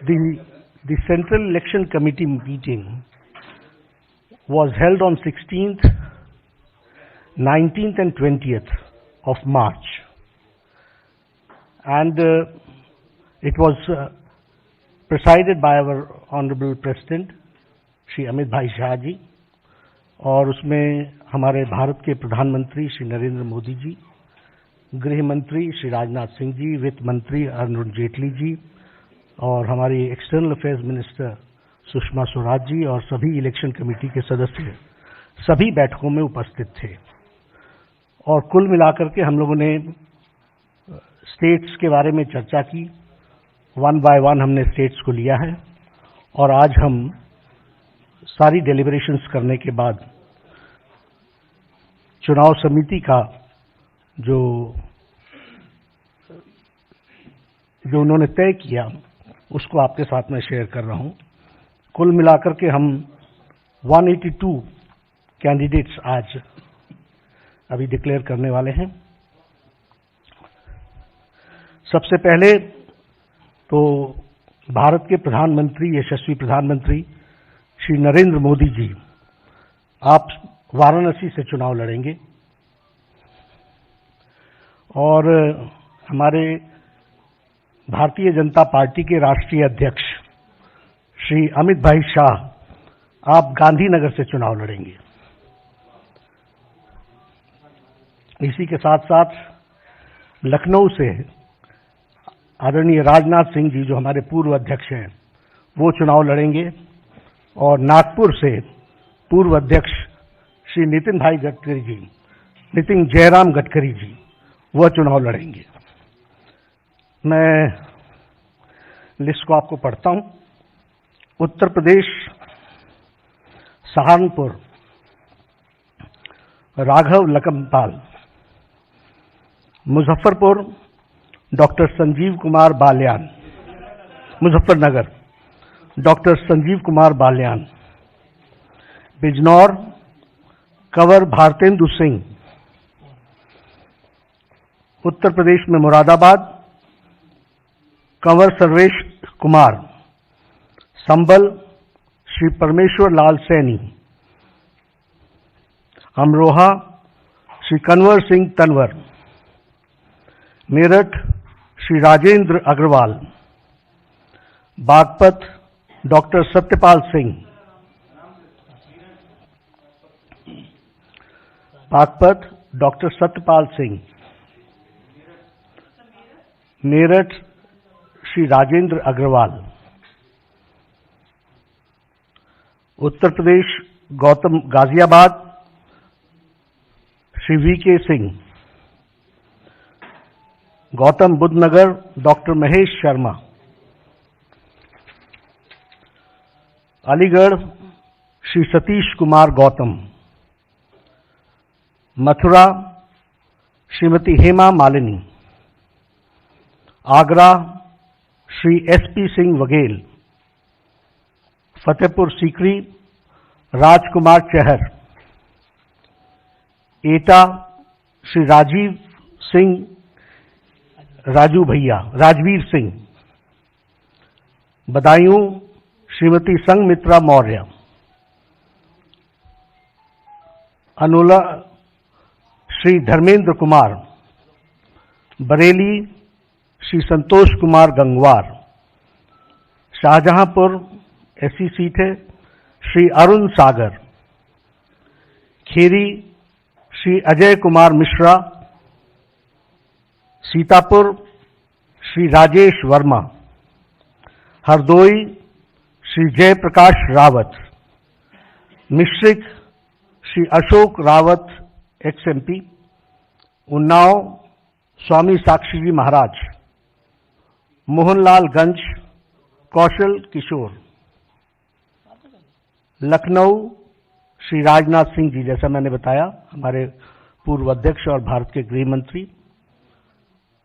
The Central Election Committee meeting was held on 16th, 19th and 20th of March, and it was presided by our Honorable President Shri Amit भाई शाह जी, और उसमें हमारे भारत के प्रधानमंत्री श्री नरेंद्र मोदी जी, गृह मंत्री श्री राजनाथ सिंह जी, वित्त मंत्री अरुण जेटली जी और हमारी external affairs minister Sushma Swaraj ji और सभी इलेक्शन कमेटी के सदस्य सभी बैठकों में उपस्थित थे। और कुल मिलाकर के हम लोगों ने स्टेट्स के बारे में चर्चा की, वन बाय वन हमने स्टेट्स को लिया है, और आज हम सारी डेलिब्रेशंस करने के बाद चुनाव समिति का जो उन्होंने तय किया उसको आपके साथ में शेयर कर रहा हूं। कुल मिलाकर के हम 182 कैंडिडेट्स आज अभी डिक्लेयर करने वाले हैं। सबसे पहले तो भारत के प्रधानमंत्री, यशस्वी प्रधानमंत्री श्री नरेंद्र मोदी जी, आप वाराणसी से चुनाव लड़ेंगे और हमारे भारतीय जनता पार्टी के राष्ट्रीय अध्यक्ष श्री अमित भाई शाह, आप गांधीनगर से चुनाव लड़ेंगे। इसी के साथ साथ लखनऊ से आदरणीय राजनाथ सिंह जी, जो हमारे पूर्व अध्यक्ष हैं, वो चुनाव लड़ेंगे, और नागपुर से पूर्व अध्यक्ष श्री नितिन भाई गडकरी जी, नितिन जयराम गडकरी जी, वह चुनाव लड़ेंगे। मैं लिस्ट को आपको पढ़ता हूं। उत्तर प्रदेश सहारनपुर राघव लखनपाल, मुजफ्फरपुर डॉक्टर संजीव कुमार बाल्यान, मुजफ्फरनगर डॉक्टर संजीव कुमार बाल्यान, बिजनौर कंवर भारतेंदु सिंह, उत्तर प्रदेश में मुरादाबाद कंवर सर्वेश कुमार, संबल श्री परमेश्वर Lal Saini, Amroha Shri Kanwar Singh Tanwar, Meerut Shri Rajendra Agarwal, Baghpat doctor Satyapal Singh, Baghpat doctor Satyapal Singh, Meerut Shri Rajendra Agarwal, Uttar Pradesh Gautam Ghaziabad Shri VK. Singh, Gautam Buddha नगर डॉक्टर महेश शर्मा, अलीगढ़ श्री सतीश कुमार गौतम, मथुरा श्रीमती हेमा मालिनी, आगरा श्री एस.पी. सिंह वघेल, फतेहपुर सीकरी राजकुमार चहर, एटा श्री राजीव सिंह राजू भैया, राजवीर सिंह, बदायूं श्रीमती संघमित्रा मौर्य, अनोला श्री धर्मेंद्र कुमार, बरेली श्री संतोष कुमार गंगवार, शाहजहांपुर ऐसी सीट है श्री अरुण सागर, खेरी श्री अजय कुमार मिश्रा, सीतापुर श्री राजेश वर्मा, हरदोई श्री जयप्रकाश रावत, मिश्रिक श्री अशोक रावत एक्स-एमपी, उन्नाव स्वामी साक्षी जी महाराज, मोहनलालगंज कौशल किशोर, लखनऊ श्री राजनाथ सिंह जी, जैसा मैंने बताया, हमारे पूर्व अध्यक्ष और भारत के गृह मंत्री,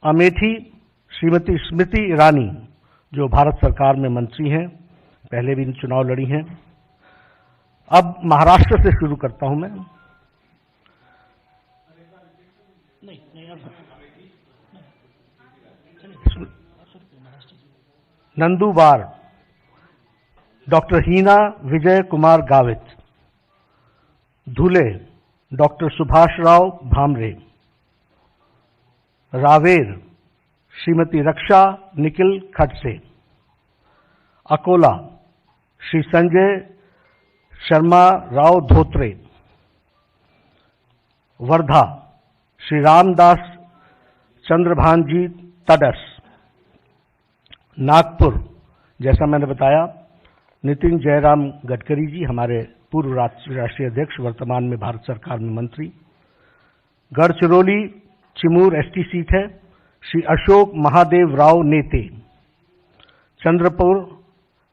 अमेठी श्रीमती स्मृति ईरानी, जो भारत सरकार में मंत्री हैं, पहले भी चुनाव लड़ी हैं। अब महाराष्ट्र से शुरू करता हूं मैं। नंदुबार डॉक्टर हीना विजय कुमार गावित, धुले डॉक्टर सुभाष राव भामरे, रावेर श्रीमती रक्षा निखिल खडसे, अकोला श्री संजय शर्मा राव धोत्रे, वर्धा श्री रामदास चंद्रभानजी तडस, नागपुर जैसा मैंने बताया नितिन जयराम गडकरी जी, हमारे पूर्व राष्ट्रीय अध्यक्ष, वर्तमान में भारत सरकार में मंत्री। गढ़चिरौली चिमूर एसटी सीट है, श्री अशोक महादेव राव नेते। चंद्रपुर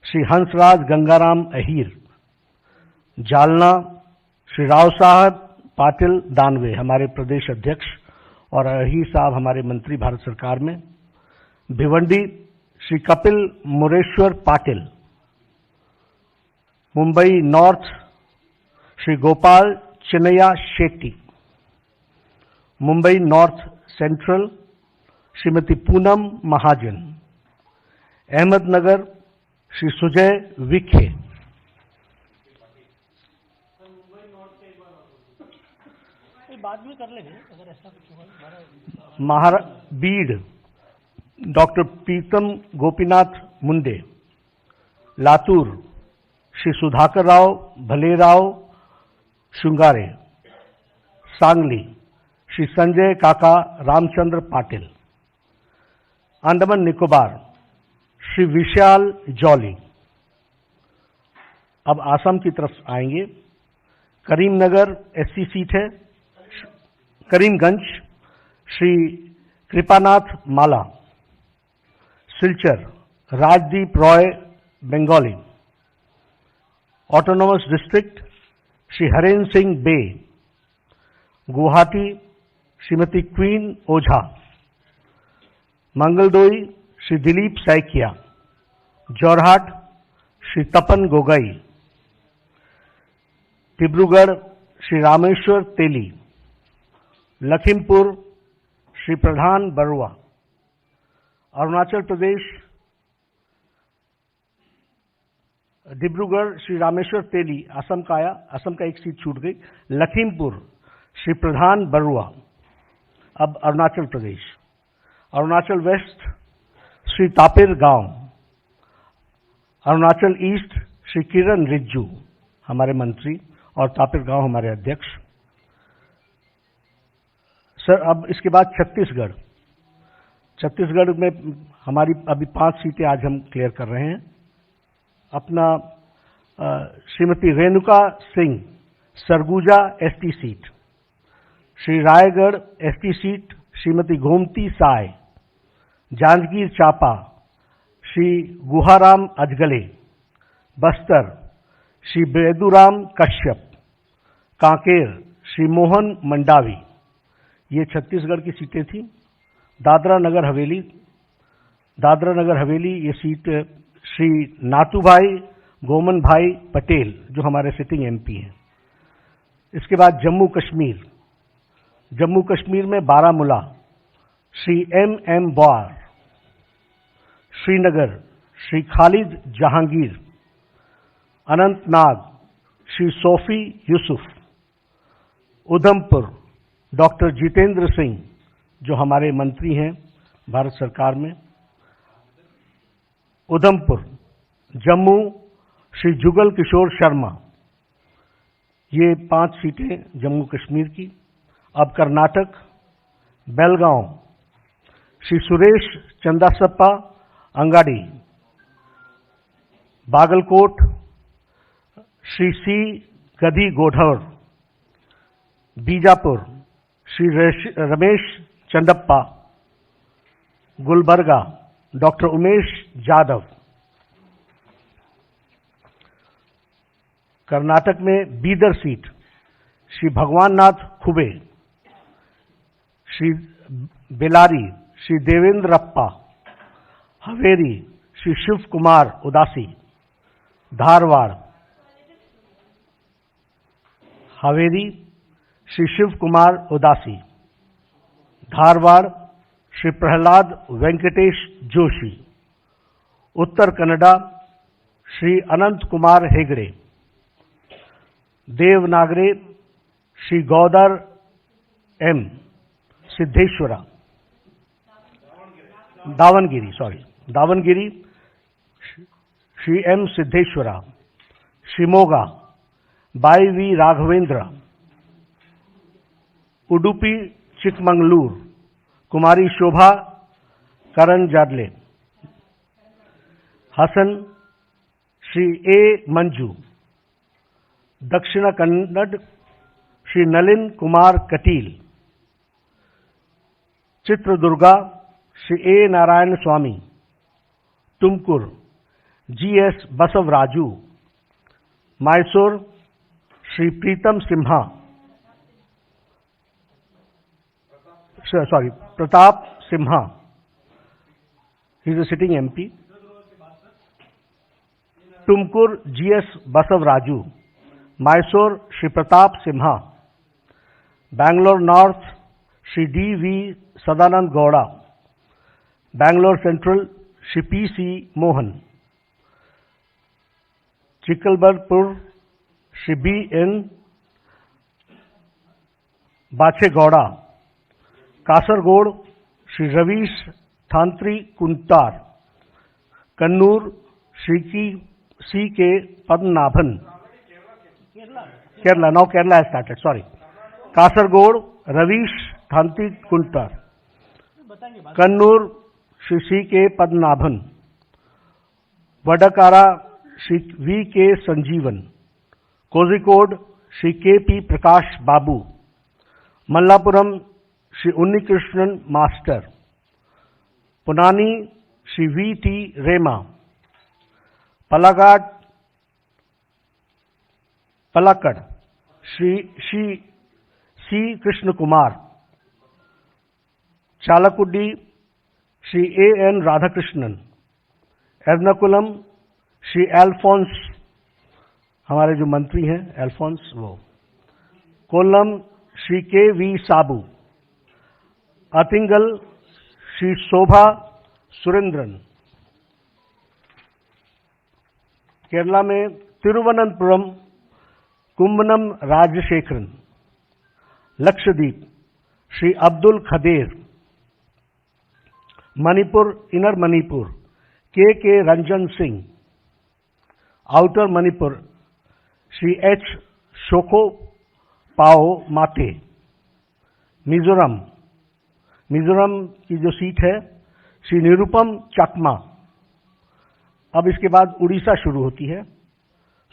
श्री हंसराज गंगाराम अहीर। जालना श्री राव साहब पाटिल दानवे, हमारे प्रदेश अध्यक्ष, और अहीर साहब हमारे मंत्री भारत सरकार में। Bhiwandi Shri Kapil Mureshwar Patil. Mumbai north Shri Gopal Chinnaiah Shetty. Mumbai north central Shrimati Poonam Mahajan. Ahmednagar Shri Sujay Vikhe. बाद में कर लेंगे अगर ऐसा कुछ होगा। बीड डॉक्टर प्रीतम गोपीनाथ मुंडे। लातूर श्री सुधाकर राव भलेराव शुंगारे। सांगली श्री संजय काका रामचंद्र पाटिल। अंडमान निकोबार श्री विशाल जॉली। अब आसाम की तरफ आएंगे। करीमनगर एससी सीट है। करीमगंज श्री कृपानाथ माला। सिलचर राजदीप रॉय बंगाली। ऑटोनोमस डिस्ट्रिक्ट श्री हरेंद्र सिंह बे। गुवाहाटी श्रीमती क्वीन ओझा। मंगलदोई श्री दिलीप सैकिया। जोरहाट श्री तपन गोगई। डिब्रूगढ़ श्री रामेश्वर तेली। लखीमपुर श्री प्रधान बरुआ। अरुणाचल प्रदेश डिब्रूगढ़ श्री रामेश्वर तेली असम का आया, असम का एक सीट छूट गई। लखीमपुर श्री प्रधान बरुआ। अब अरुणाचल प्रदेश। अरुणाचल वेस्ट श्री तापिर गांव। अरुणाचल ईस्ट श्री किरण रिज्जू, हमारे मंत्री, और तापिर गांव हमारे अध्यक्ष। सर अब इसके बाद छत्तीसगढ़। छत्तीसगढ़ में हमारी अभी 5 सीटें आज हम क्लियर कर रहे हैं। अपना Shrimati Renuka Singh Surguja ST seat. Shri Raigarh ST seat Shrimati Gomti Sai. Janjgir Champa Shri Guharam Ajgale. Bastar Shri Beduram Kashyap. Kanker Shri Mohan Mandavi. ये छत्तीसगढ़ की सीटें थी। दादरा नगर हवेली, ये सीट श्री नातूभाई गोमन भाई पटेल, जो हमारे सिटिंग एमपी हैं। इसके बाद जम्मू कश्मीर में बारामूला श्री एम बॉर। श्रीनगर श्री खालिद जहांगीर। अनंतनाग श्री सोफी यूसुफ। उधमपुर डॉक्टर जितेंद्र सिंह, जो हमारे मंत्री हैं भारत सरकार में। उधमपुर। जम्मू श्री जुगल किशोर शर्मा। ये 5 सीटें जम्मू कश्मीर की। अब कर्नाटक। बेलगांव श्री सुरेश चंदासप्पा अंगाडी। बागलकोट श्री सी गदी गोढ़र। बीजापुर श्री रमेश चंदप्पा। गुलबर्गा डॉक्टर उमेश जाधव। कर्नाटक में बीदर सीट श्री भगवान नाथ खुबे। Shri Bellary Shri देवेंद्रप्पा। Haveri Shri Shiv Kumar Udasi. Dharwad Haveri Shri Shiv Kumar Udasi. Dharwad Shri Pralhad Venkatesh Joshi. Uttara Kannada Shri Anant Kumar Hegde. Devanagari Shri Gowdar M Siddeshwara. Davanagere Shri M Siddeshwara. Shimoga B Y V Raghavendra. Udupi Chikmagalur कुमारी Shobha Karan Jadle. Hassan Shri A Manju. Dakshina Kannada Shri Nalin Kumar Kateel. Chitradurga Shri A Narayan Swamy. Tumkur G S Basavaraju. Mysore Shri Pritam Simha, Pratap Simha, he is a sitting MP. Tumkur G S Basavaraju. Mysore Shri Pratap Simha. Bangalore north Shri D V Sadananda Gowda. Bangalore central Shri P C Mohan. Chikballapur Shri B N Bachegowda. Kasaragod Shri Ravish Tantri Kuntar. Kannur Shri C K Padmanabhan. Kerala, now Kerala has started, sorry. Kasaragod Ravish Tantri Kuntar. Kannur Shri C K Padmanabhan. Vadakara Shri we के संजीवन। Kozhikode Shri K P Prakash Babu. Malappuram Shri Unnikrishnan master. Ponnani Shri V T Rema. Palakkad Shri C Krishna Kumar. Chalakudy Shri A N Radhakrishnan. Ernakulam Shri Alphons, हमारे जो मंत्री हैं एल्फोंस वो। Kollam Shri K V Sabu. Attingal Shri Shobha Surendran. Kerala में Thiruvananthapuram Kummanam Rajasekharan. Lakshadweep Shri Abdul Khader. Manipur inner Manipur K Ranjan Singh. Outer Manipur Shri H Shoko Pao Mate. Mizoram की जो seat है श्री निरुपम चकमा। अब इसके बाद उड़ीसा शुरू होती है।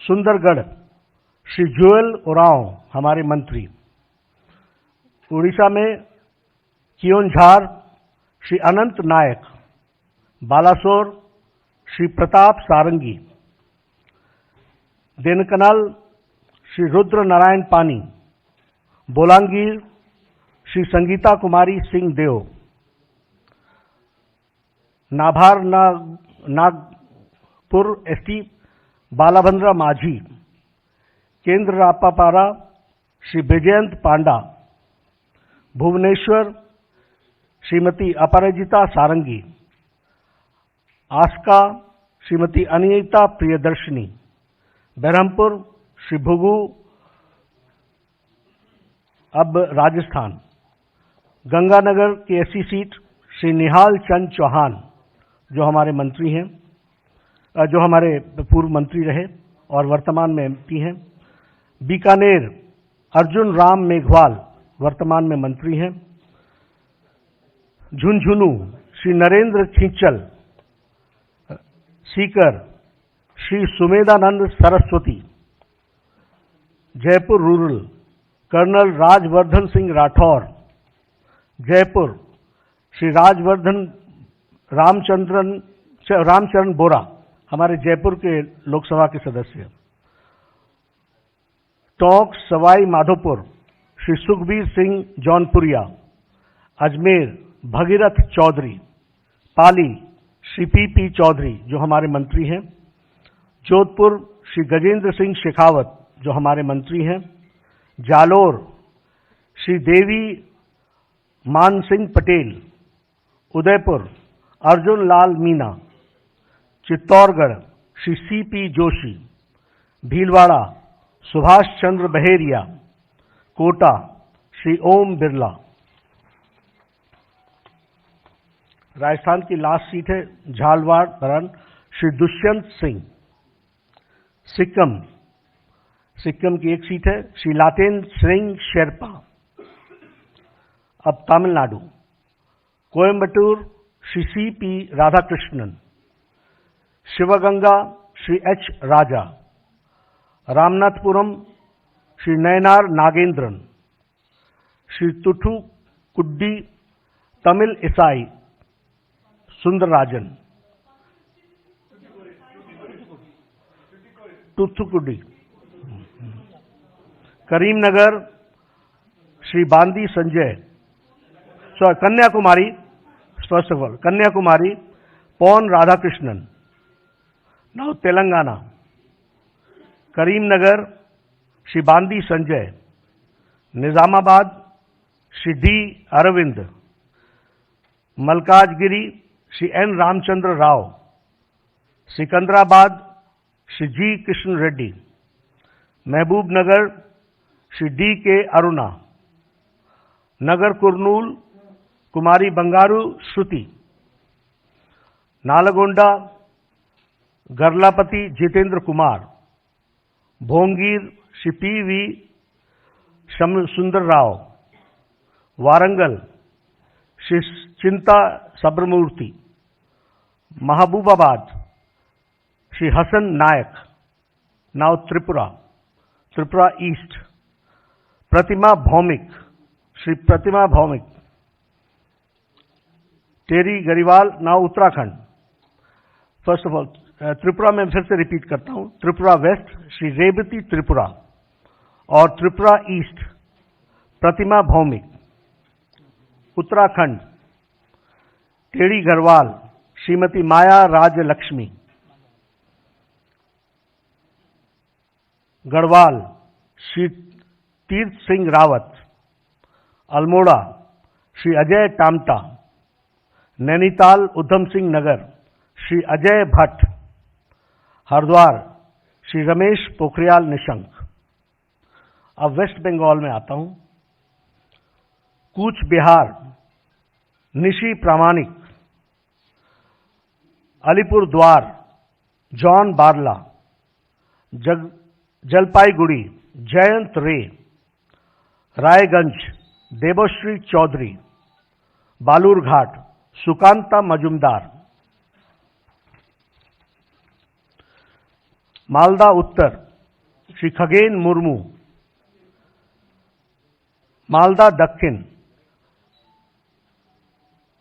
सुंदरगढ़ श्री जोएल ओरांव, हमारे मंत्री। उड़ीसा में कियोंझार श्री अनंत नायक। बालासोर श्री प्रताप सारंगी। देनकनाल श्री रुद्र नारायण पानी। बोलांगीर श्री संगीता कुमारी सिंह देव। नाभार नागपुर एसटी बालाभद्र माझी। केंद्र रापापारा श्री विजयंत पांडा। भुवनेश्वर श्रीमती अपराजिता सारंगी। आस्का श्रीमती अनिता प्रियदर्शनी। बरहमपुर श्री भुगू। अब राजस्थान गंगानगर की ऐसी सीट श्री निहाल चंद चौहान, जो हमारे मंत्री हैं, जो हमारे पूर्व मंत्री रहे और वर्तमान में एमपी हैं। बीकानेर अर्जुन राम मेघवाल, वर्तमान में मंत्री हैं। झुंझुनू श्री नरेंद्र खींचल। सीकर श्री सुमेधानंद सरस्वती। Jaipur rural colonel Rajyavardhan Singh Rathore. जयपुर श्री रामचरण बोरा, हमारे जयपुर के लोकसभा के सदस्य। टोंक सवाई माधोपुर श्री सुखबीर सिंह जौनपुरिया। अजमेर भगीरथ चौधरी। पाली श्री पी चौधरी, जो हमारे मंत्री हैं। जोधपुर श्री गजेंद्र सिंह शेखावत, जो हमारे मंत्री हैं। जालोर श्री देवी मान सिंह पटेल। उदयपुर अर्जुन लाल मीना। चित्तौड़गढ़ श्री CP जोशी, भीलवाड़ा सुभाष चंद्र बहेरिया, कोटा श्री ओम बिरला। राजस्थान की लास्ट सीट है झालवाड़ भरण, श्री दुष्यंत सिंह। सिक्किम की एक सीट है श्री लातेन सिंह शेरपा। अब तमिलनाडु, कोयम्बटूर श्री CP राधाकृष्णन, शिवगंगा श्री H राजा, रामनाथपुरम श्री नयनार नागेंद्रन, श्री तुथुकुडी तमिल ईसाई सुंदरराजन, तुथुकुडी। करीमनगर श्री बांदी Sanjay, Kanyakumari, first of all Kanyakumari पौन राधाकृष्णन। नाउ तेलंगाना, करीमनगर श्री बांदी Sanjay, Nizamabad Shri D Arvind, Malkajgiri Shri N Ramchandra Rao, Secunderabad Shri G Krishna Reddy, Mahbubnagar Shri D.K. Aruna, नगर कुर्नूल कुमारी बंगारू श्रुति, नालगोंडा गर्लापति जितेंद्र कुमार, भोंगीर श्री P.V. सुंदर Rao, Warangal Shri Chinta Sabarmurthy, Mahabubabad Shri Hasan Naik. Now Tripura east, Pratima Bhoumik Shri Pratima Bhoumik, Tehri Garhwal. Now Uttarakhand, first of all Tripura में फिर से रिपीट करता हूं, त्रिपुरा वेस्ट श्री रेवती त्रिपुरा और त्रिपुरा ईस्ट प्रतिमा भौमिक। उत्तराखंड, टेड़ी गढ़वाल श्रीमती माया राजलक्ष्मी, गढ़वाल श्री तीर्थ सिंह रावत, अल्मोड़ा श्री अजय टामटा, नैनीताल उधम सिंह नगर श्री अजय भट्ट, हरिद्वार श्री रमेश पोखरियाल निशंक। अब वेस्ट बंगाल में आता हूं, कूच बिहार निशी प्रामाणिक, अलीपुर द्वार जॉन बारला, जलपाईगुड़ी जयंत रे, रायगंज देवश्री चौधरी, बालूरघाट सुकांता मजुमदार, मालदा उत्तर श्री खगेन मुर्मू, मालदा दक्षिण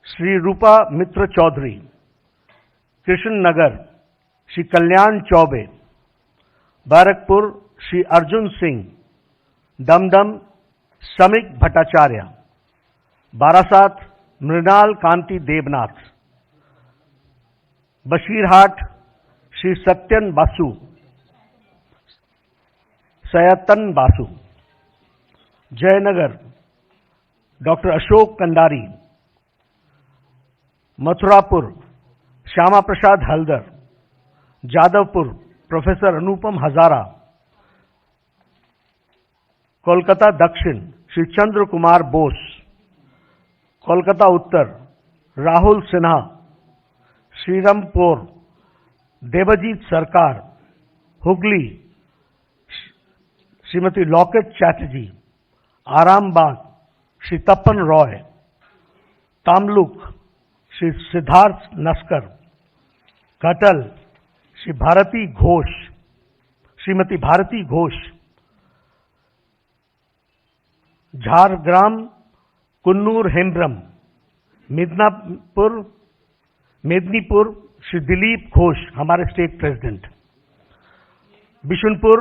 श्री रूपा मित्र चौधरी, कृष्णनगर श्री कल्याण चौबे, बैरकपुर श्री अर्जुन सिंह, दमदम समिक भट्टाचार्य, बारासात मृणाल कांति देवनाथ, बशीरहाट श्री सत्यन बासु, जयनगर डॉक्टर अशोक कंडारी, मथुरापुर श्यामा प्रसाद हल्दर, जादवपुर प्रोफेसर अनुपम हजारा, कोलकाता दक्षिण श्री चंद्र कुमार बोस, कोलकाता उत्तर राहुल सिन्हा, श्रीरामपुर देवजीत सरकार, हुगली श्रीमती लॉकेट चैटर्जी, आरामबाग श्री तपन रॉय, तामलुक श्री सिद्धार्थ नस्कर, घटल श्रीमती भारती घोष, झारग्राम कुन्नूर हेम्ब्रम, मेदिनीपुर श्री दिलीप घोष हमारे स्टेट प्रेसिडेंट, बिशुनपुर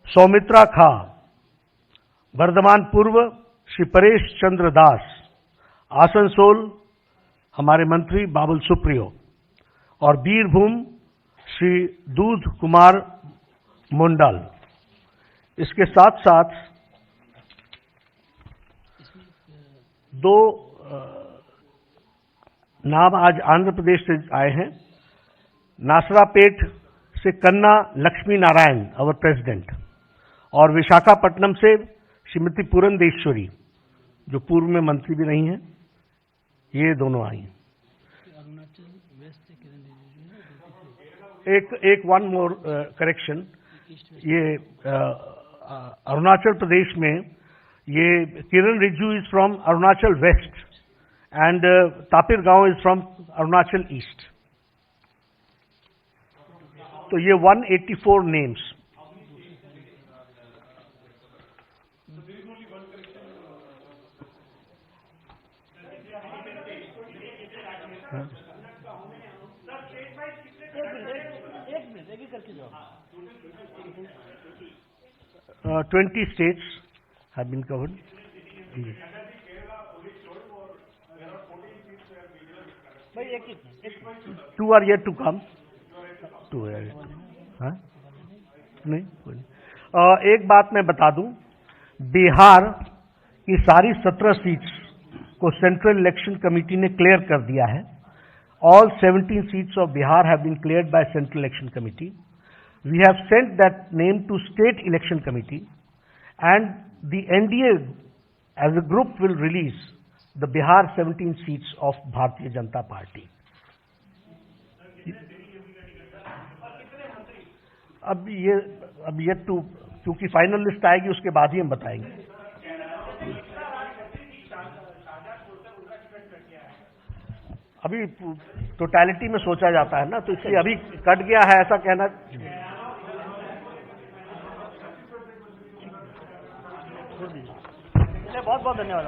सौमित्रा खा, वर्धमान पूर्व श्री परेश चंद्र दास, आसनसोल हमारे मंत्री बाबुल सुप्रियो और बीरभूम श्री दूध कुमार मुंडल। इसके साथ साथ दो नाम आज आंध्र प्रदेश से आए हैं, नासरापेट से कन्ना लक्ष्मी नारायण अवर प्रेसिडेंट, और विशाखापट्टनम से श्रीमती पुरंदेश्वरी जो पूर्व में मंत्री भी रही हैं, ये दोनों आई। एक वन मोर करेक्शन, ये अरुणाचल प्रदेश में ये Kiren Rijiju is from Arunachal west and Tapir Gao is from Arunachal east. तो ये 184 नेम्स। एक करके जाओ। 20 states have been covered. 2 are yet to come. 2 are yet to come. हाँ? नहीं, कोई नहीं। एक बात मैं बता दूं, बिहार की सारी 17 सीट्स को सेंट्रल इलेक्शन कमेटी ने क्लियर कर दिया है। All 17 seats of Bihar have been cleared by Central Election Committee. We have sent that name to State Election Committee, and the NDA as a group will release the Bihar 17 seats of Bharatiya Janata Party. अब ये तो क्योंकि final list आएगी उसके बाद ही हम बताएंगे। अभी टोटलिटी में सोचा जाता है ना, तो इसलिए अभी कट गया है ऐसा कहना। बहुत बहुत धन्यवाद।